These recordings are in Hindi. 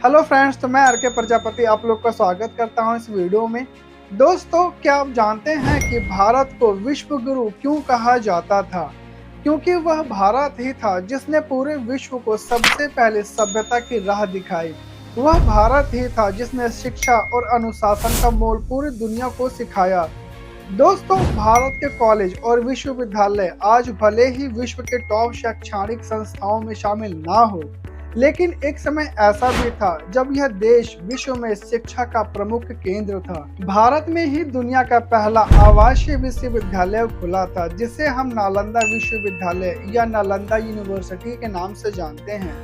हेलो फ्रेंड्स, तो मैं आर के प्रजापति आप लोग का स्वागत करता हूं इस वीडियो में। दोस्तों, क्या आप जानते हैं कि भारत को विश्व गुरु क्यों कहा जाता था? क्योंकि वह भारत ही था जिसने पूरे विश्व को सबसे पहले सभ्यता की राह दिखाई। वह भारत ही था जिसने शिक्षा और अनुशासन का मोल पूरी दुनिया को सिखाया। दोस्तों, भारत के कॉलेज और विश्वविद्यालय आज भले ही विश्व के टॉप शैक्षणिक संस्थाओं में शामिल ना हो, लेकिन एक समय ऐसा भी था जब यह देश विश्व में शिक्षा का प्रमुख केंद्र था। भारत में ही दुनिया का पहला आवासीय विश्वविद्यालय खुला था, जिसे हम नालंदा विश्वविद्यालय या नालंदा यूनिवर्सिटी के नाम से जानते हैं।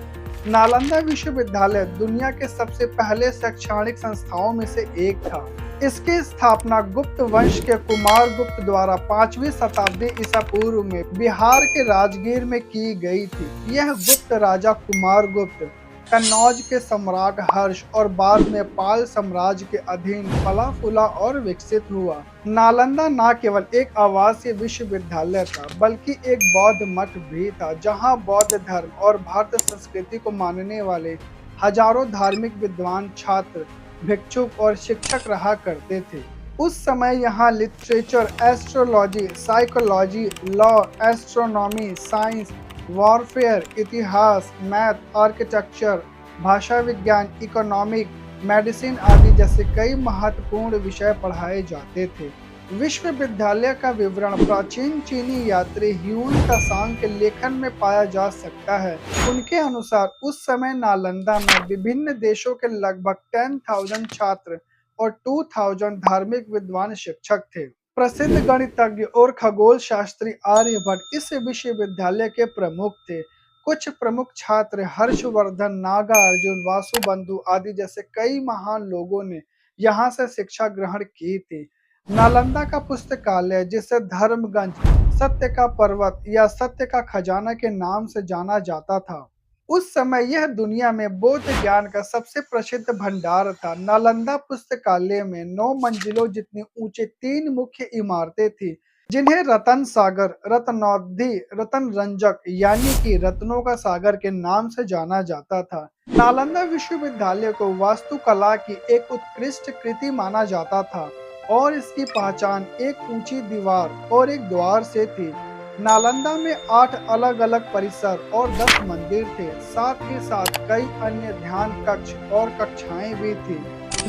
नालंदा विश्वविद्यालय दुनिया के सबसे पहले शैक्षणिक संस्थाओं में से एक था। इसकी स्थापना गुप्त वंश के कुमार गुप्त द्वारा 5वीं शताब्दी ईसा पूर्व में बिहार के राजगीर में की गई थी। यह गुप्त राजा कुमार गुप्त कन्नौज के सम्राट हर्ष और बाद में पाल साम्राज्य के अधीन फला फूला और विकसित हुआ। नालंदा न केवल एक आवासीय विश्वविद्यालय था, बल्कि एक बौद्ध मठ भी था, जहां बौद्ध धर्म और भारतीय संस्कृति को मानने वाले हजारों धार्मिक विद्वान छात्र, भिक्षुक और शिक्षक रहा करते थे। उस समय यहाँ literature, astrology, psychology, law, astronomy, science, warfare, इतिहास, मैथ, आर्किटेक्चर, भाषा विज्ञान, इकोनॉमिक, मेडिसिन आदि जैसे कई महत्वपूर्ण विषय पढ़ाए जाते थे। विश्वविद्यालय का विवरण प्राचीन चीनी यात्री ह्यून त्सांग के लेखन में पाया जा सकता है। उनके अनुसार उस समय नालंदा में विभिन्न देशों के लगभग 10,000 छात्र और 2,000 धार्मिक विद्वान शिक्षक थे। प्रसिद्ध गणितज्ञ और खगोल शास्त्री आर्यभट्ट इस विश्वविद्यालय के प्रमुख थे। कुछ प्रमुख छात्र हर्षवर्धन, नागार्जुन, वासुबंधु आदि जैसे कई महान लोगों ने यहाँ से शिक्षा ग्रहण की थी। नालंदा का पुस्तकालय, जिसे धर्मगंज, सत्य का पर्वत या सत्य का खजाना के नाम से जाना जाता था, उस समय यह दुनिया में बौद्ध ज्ञान का सबसे प्रसिद्ध भंडार था। नालंदा पुस्तकालय में 9 मंजिलों जितनी ऊंची 3 मुख्य इमारतें थी, जिन्हें रतन सागर, रत्नौधी, रतन रंजक यानी कि रत्नों का सागर के नाम से जाना जाता था। नालंदा विश्वविद्यालय को वास्तुकला की एक उत्कृष्ट कृति माना जाता था और इसकी पहचान एक ऊंची दीवार और एक द्वार से थी। नालंदा में 8 अलग अलग परिसर और 10 मंदिर थे। साथ ही साथ कई अन्य ध्यान कक्ष और कक्षाएं भी थी।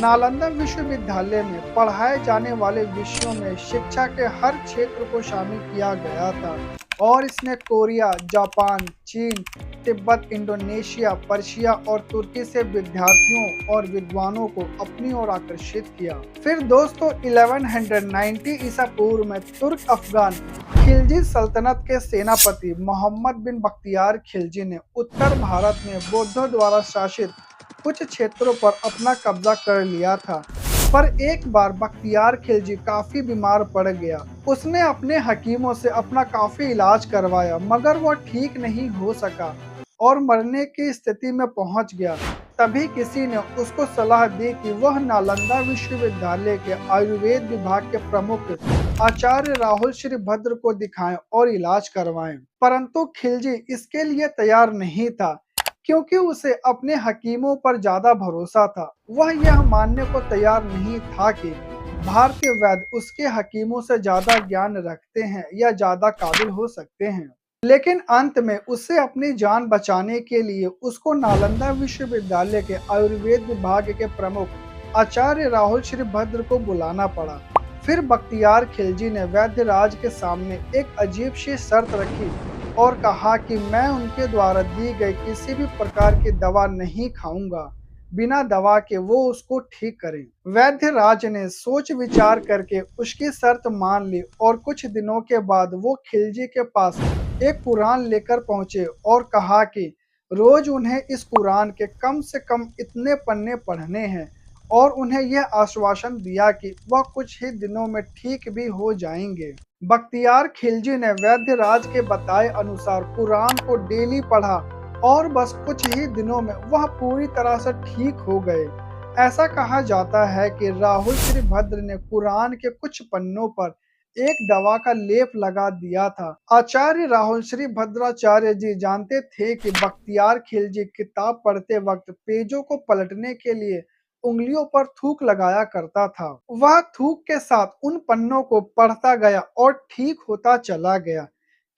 नालंदा विश्वविद्यालय में पढ़ाए जाने वाले विषयों में शिक्षा के हर क्षेत्र को शामिल किया गया था और इसने कोरिया, जापान, चीन, तिब्बत, इंडोनेशिया, पर्शिया और तुर्की से विद्यार्थियों और विद्वानों को अपनी ओर आकर्षित किया। फिर दोस्तों, 1190 ईसा पूर्व में तुर्क अफगान खिलजी सल्तनत के सेनापति मोहम्मद बिन बख्तियार खिलजी ने उत्तर भारत में बौद्धों द्वारा शासित कुछ क्षेत्रों पर अपना कब्जा कर लिया था। पर एक बार बख्तियार खिलजी काफी बीमार पड़ गया। उसने अपने हकीमों से अपना काफी इलाज करवाया, मगर वह ठीक नहीं हो सका और मरने की स्थिति में पहुंच गया। तभी किसी ने उसको सलाह दी कि वह नालंदा विश्वविद्यालय के आयुर्वेद विभाग के प्रमुख आचार्य राहुल श्रीभद्र को दिखाएं और इलाज करवाएं। परंतु खिलजी इसके लिए तैयार नहीं था, क्योंकि उसे अपने हकीमों पर ज्यादा भरोसा था। वह यह मानने को तैयार नहीं था कि भारतीय वैद्य उसके हकीमों से ज्यादा ज्ञान रखते हैं या ज्यादा काबिल हो सकते हैं। लेकिन अंत में उसे अपनी जान बचाने के लिए उसको नालंदा विश्वविद्यालय के आयुर्वेद विभाग के प्रमुख आचार्य राहुल श्रीभद्र को बुलाना पड़ा। फिर बख्तियार खिलजी ने वैद्यराज के सामने एक अजीब सी शर्त रखी और कहा कि मैं उनके द्वारा दी गई किसी भी प्रकार की दवा नहीं खाऊंगा, बिना दवा के वो उसको ठीक करें। वैद्यराज ने सोच विचार करके उसकी शर्त मान ली और कुछ दिनों के बाद वो खिलजी के पास एक कुरान लेकर पहुंचे और कहा कि रोज उन्हें इस कुरान के कम से कम इतने पन्ने पढ़ने हैं और उन्हें यह आश्वासन दिया कि वह कुछ ही दिनों में ठीक भी हो जाएंगे। बख्तियार खिलजी ने वैद्यराज के बताए अनुसार कुरान को डेली पढ़ा और बस कुछ ही दिनों में वह पूरी तरह से ठीक हो गए। ऐसा कहा जाता है कि राहुल श्रीभद्र ने कुरान के कुछ पन्नों पर एक दवा का लेप लगा दिया था। आचार्य राहुल श्री भद्राचार्य जी जानते थे कि बख्तियार खिलजी किताब पढ़ते वक्त पेजों को पलटने के लिए उंगलियों पर थूक लगाया करता था। वह थूक के साथ उन पन्नों को पढ़ता गया और ठीक होता चला गया।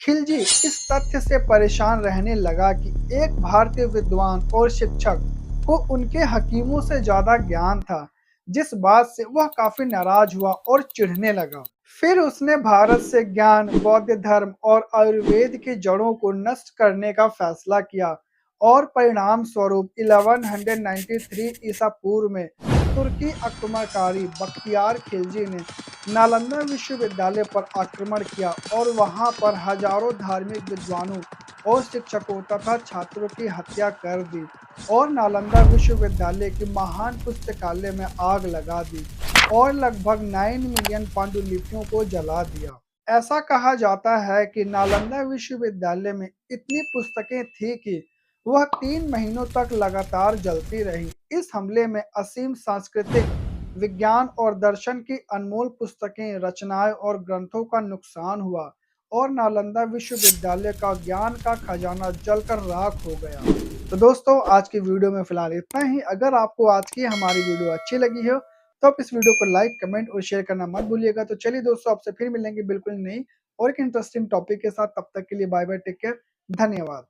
खिलजी इस तथ्य से परेशान रहने लगा कि एक भारतीय विद्वान और शिक्षक को उनके हकीमों से ज्यादा ज्ञान था, जिस बात से वह काफी नाराज हुआ और चिढ़ने लगा। फिर उसने भारत से ज्ञान, बौद्ध धर्म और आयुर्वेद की जड़ों को नष्ट करने का फैसला किया और परिणाम स्वरूप 1193 ईसा पूर्व में तुर्की आक्रमणकारी बख्तियार खिलजी ने नालंदा विश्वविद्यालय पर आक्रमण किया और वहां पर हजारों धार्मिक विद्वानों और शिक्षकों तथा छात्रों की हत्या कर दी और नालंदा विश्वविद्यालय की महान पुस्तकालय में आग लगा दी और लगभग 9 मिलियन पांडुलिपियों को जला दिया। ऐसा कहा जाता है कि नालंदा विश्वविद्यालय में इतनी पुस्तकें थी कि वह 3 महीनों तक लगातार जलती रही। इस हमले में असीम सांस्कृतिक, विज्ञान और दर्शन की अनमोल पुस्तकें, रचनाएं और ग्रंथों का नुकसान हुआ और नालंदा विश्वविद्यालय का ज्ञान का खजाना जलकर राख हो गया। तो दोस्तों, आज की वीडियो में फिलहाल इतना ही। अगर आपको आज की हमारी वीडियो अच्छी लगी हो तो आप इस वीडियो को लाइक, कमेंट और शेयर करना मत भूलिएगा। तो चलिए दोस्तों, आपसे फिर मिलेंगे बिल्कुल नई और एक इंटरेस्टिंग टॉपिक के साथ। तब तक के लिए बाय बाय, टेक केयर, धन्यवाद।